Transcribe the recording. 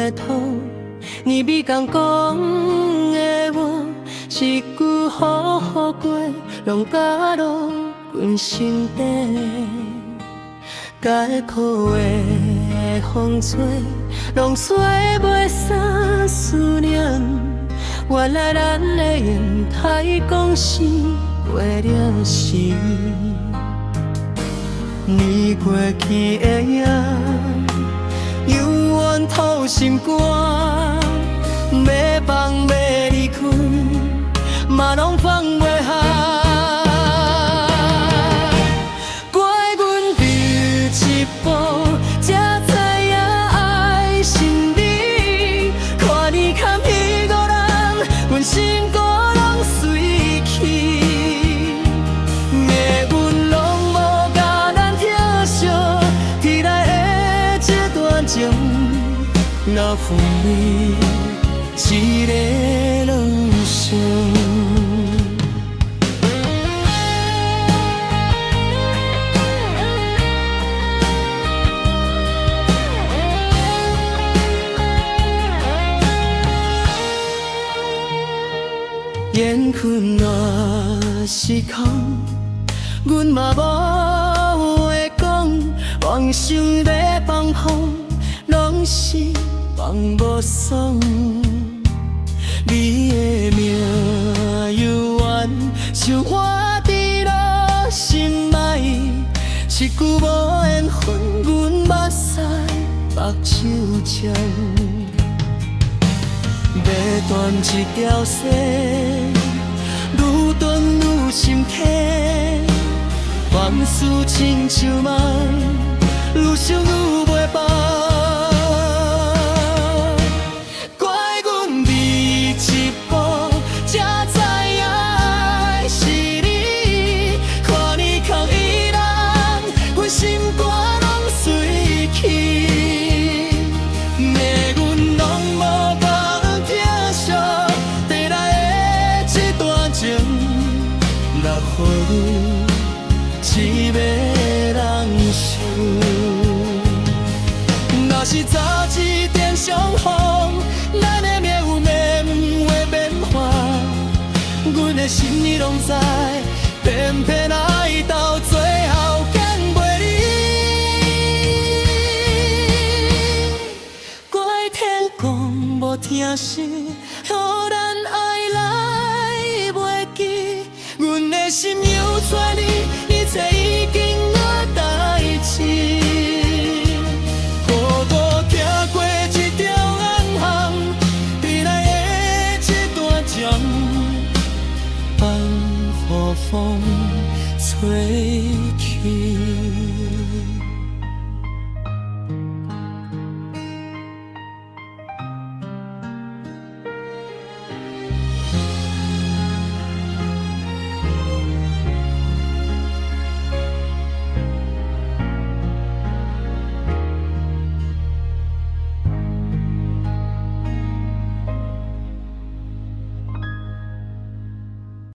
袂通。年尾讲讲的话，一句好好过，拢加入阮心底。解苦的风吹，拢吹袂散思念。原来咱的缘太讲是为了时。年过去的夜，犹原透心肝，要放要离开，嘛拢放袂下。怪阮退一步，才知影爱是你。看你牵彼个人，阮心肝拢随去。的阮拢无甲咱疼惜，提来的这段情，若分离，一个人生。缘分若是空，阮嘛无话讲。妄想要放风，拢是放无爽。你的名犹原像我伫落心脉，一句无缘分，阮目屎目睭青。要断一条线，愈断愈心痛，往事亲像梦，愈想愈袂放。怪阮离一步，才知影爱是你。看你牵伊人，阮心肝拢随去。的阮拢无甲疼惜，地来的这段情，留予你一个人想。若是早一点相逢，咱的命有免话免话，阮的心你拢知，偏偏爱到最后见袂你。怪天公无疼惜。